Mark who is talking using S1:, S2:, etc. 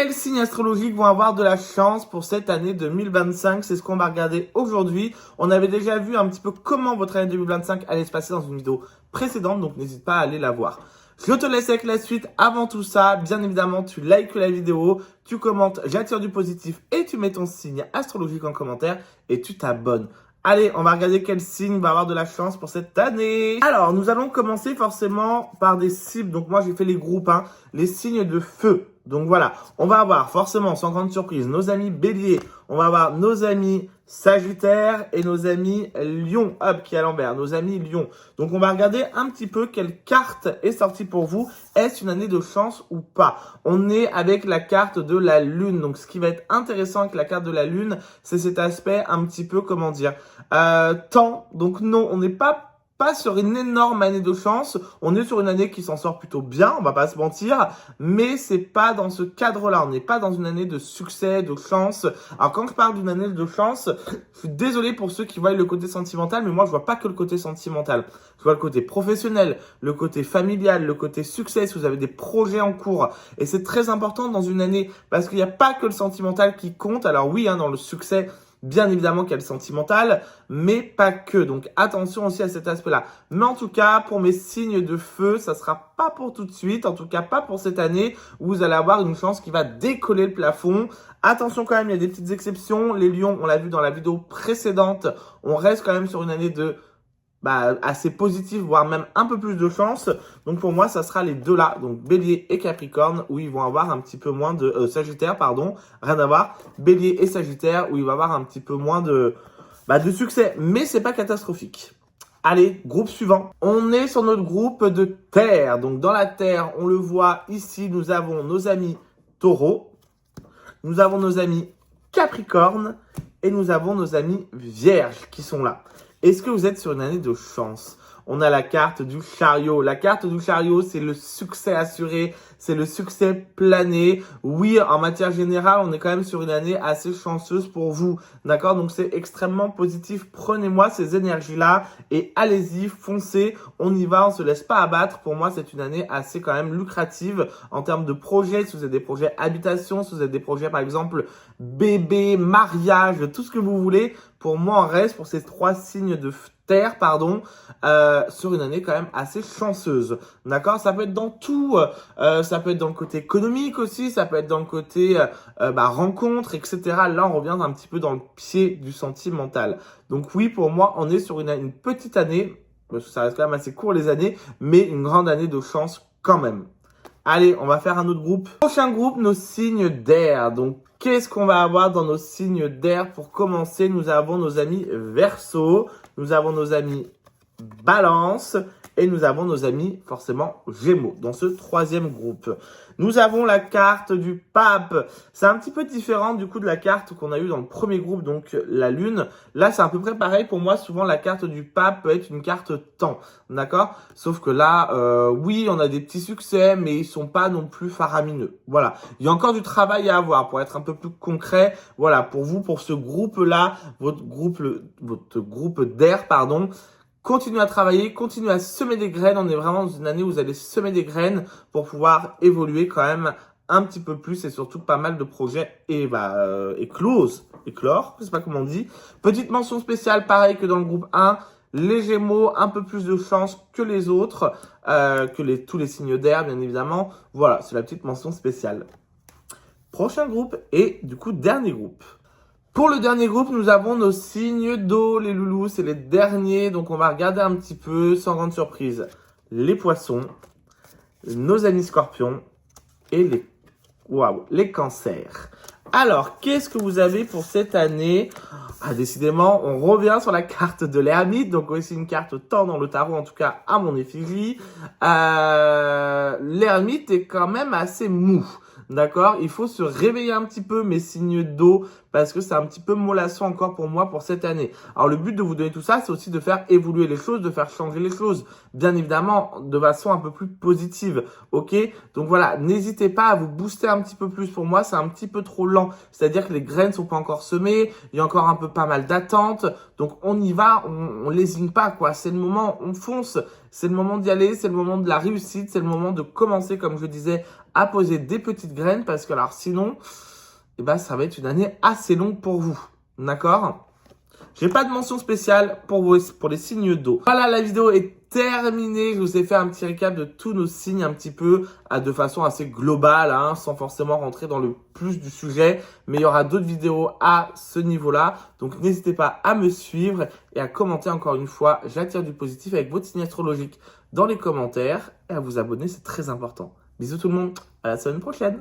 S1: Quels signes astrologiques vont avoir de la chance pour cette année 2025? C'est ce qu'on va regarder aujourd'hui. On avait déjà vu un petit peu comment votre année 2025 allait se passer dans une vidéo précédente, donc n'hésite pas à aller la voir. Je te laisse avec la suite. Avant tout ça, bien évidemment, tu likes la vidéo, tu commentes, j'attire du positif et tu mets ton signe astrologique en commentaire et tu t'abonnes. Allez, on va regarder quel signe va avoir de la chance pour cette année. Alors, nous allons commencer forcément par des cibles. Donc moi, j'ai fait les groupes, les signes de feu. Donc voilà, on va avoir forcément, sans grande surprise, nos amis Bélier, on va avoir nos amis Sagittaire et nos amis Lion, hop, qui est à l'envers, nos amis Lion. Donc on va regarder un petit peu quelle carte est sortie pour vous. Est-ce une année de chance ou pas? On est avec la carte de la Lune. Donc ce qui va être intéressant avec la carte de la Lune, c'est cet aspect un petit peu, comment dire, temps. Donc non, on n'est pas sur une énorme année de chance, on est sur une année qui s'en sort plutôt bien, on va pas se mentir, mais c'est pas dans ce cadre-là, on n'est pas dans une année de succès, de chance. Alors quand je parle d'une année de chance, je suis désolé pour ceux qui voient le côté sentimental, mais moi je vois pas que le côté sentimental. Je vois le côté professionnel, le côté familial, le côté succès, si vous avez des projets en cours. Et c'est très important dans une année, parce qu'il n'y a pas que le sentimental qui compte. Alors oui, dans le succès, bien évidemment qu'il y a le sentimental, mais pas que. Donc attention aussi à cet aspect-là. Mais en tout cas, pour mes signes de feu, ça sera pas pour tout de suite, en tout cas pas pour cette année, où vous allez avoir une chance qui va décoller le plafond. Attention quand même, il y a des petites exceptions. Les lions, on l'a vu dans la vidéo précédente, on reste quand même sur une année de assez positive, voire même un peu plus de chance. Donc pour moi, ça sera les deux là, donc Bélier et Capricorne, où ils vont avoir un petit peu moins de Sagittaire, pardon, rien à voir. Bélier et Sagittaire, où il va avoir un petit peu moins de succès, mais c'est pas catastrophique. Allez, groupe suivant. On est sur notre groupe de Terre. Donc dans la Terre, on le voit ici, nous avons nos amis Taureau, nous avons nos amis Capricorne et nous avons nos amis Vierges qui sont là. Est-ce que vous êtes sur une année de chance? On a la carte du chariot. La carte du chariot, c'est le succès assuré, c'est le succès plané. Oui, en matière générale, on est quand même sur une année assez chanceuse pour vous. D'accord? Donc, c'est extrêmement positif. Prenez-moi ces énergies-là et allez-y, foncez. On y va, on se laisse pas abattre. Pour moi, c'est une année assez quand même lucrative en termes de projets. Si vous avez des projets habitation, si vous avez des projets, par exemple, bébé, mariage, tout ce que vous voulez. Pour moi, on reste pour ces trois signes de Terre, sur une année quand même assez chanceuse. D'accord? Ça peut être dans tout. Ça peut être dans le côté économique aussi. Ça peut être dans le côté rencontre, etc. Là, on revient un petit peu dans le pied du sentimental. Donc oui, pour moi, on est sur une petite année. Parce que ça reste quand même assez court les années. Mais une grande année de chance quand même. Allez, on va faire un autre groupe. Prochain groupe, nos signes d'air. Donc, qu'est-ce qu'on va avoir dans nos signes d'air? Pour commencer, nous avons nos amis Verseau, nous avons nos amis Balance et nous avons nos amis forcément Gémeaux dans ce troisième groupe. Nous avons la carte du pape. C'est un petit peu différent du coup de la carte qu'on a eue dans le premier groupe, donc la lune. Là, c'est à peu près pareil. Pour moi, souvent, la carte du pape peut être une carte temps. D'accord? Sauf que là, oui, on a des petits succès, mais ils sont pas non plus faramineux. Voilà. Il y a encore du travail à avoir pour être un peu plus concret. Voilà. Pour vous, pour ce groupe-là, votre groupe d'air, pardon. Continuez à travailler, continuez à semer des graines. On est vraiment dans une année où vous allez semer des graines pour pouvoir évoluer quand même un petit peu plus et surtout pas mal de projets éclore, je sais pas comment on dit. Petite mention spéciale, pareil que dans le groupe 1, les Gémeaux, un peu plus de chance que les autres, tous les signes d'air, bien évidemment. Voilà, c'est la petite mention spéciale. Prochain groupe et du coup, dernier groupe. Pour le dernier groupe, nous avons nos signes d'eau, les loulous, c'est les derniers. Donc, on va regarder un petit peu, sans grande surprise, les poissons, nos amis scorpions et les cancers. Alors, qu'est-ce que vous avez pour cette année? Décidément, on revient sur la carte de l'ermite. Donc, aussi une carte temps dans le tarot, en tout cas à mon effigie. L'ermite est quand même assez mou. D'accord? Il faut se réveiller un petit peu, mes signes d'eau, parce que c'est un petit peu mollasson encore pour moi pour cette année. Alors le but de vous donner tout ça, c'est aussi de faire évoluer les choses, de faire changer les choses, bien évidemment de façon un peu plus positive, ok? Donc voilà, n'hésitez pas à vous booster un petit peu plus. Pour moi, c'est un petit peu trop lent, c'est-à-dire que les graines sont pas encore semées, il y a encore un peu pas mal d'attentes, donc on y va, on lésine pas quoi, c'est le moment, on fonce, c'est le moment d'y aller, c'est le moment de la réussite, c'est le moment de commencer, comme je disais, à poser des petites graines, parce que alors sinon, eh ben, ça va être une année assez longue pour vous, d'accord? J'ai pas de mention spéciale pour vous, pour les signes d'eau. Voilà, la vidéo est terminée. Je vous ai fait un petit récap de tous nos signes un petit peu de façon assez globale, hein, sans forcément rentrer dans le plus du sujet. Mais il y aura d'autres vidéos à ce niveau-là. Donc n'hésitez pas à me suivre et à commenter encore une fois. J'attire du positif avec votre signe astrologique dans les commentaires. Et à vous abonner, c'est très important. Bisous tout le monde, à la semaine prochaine.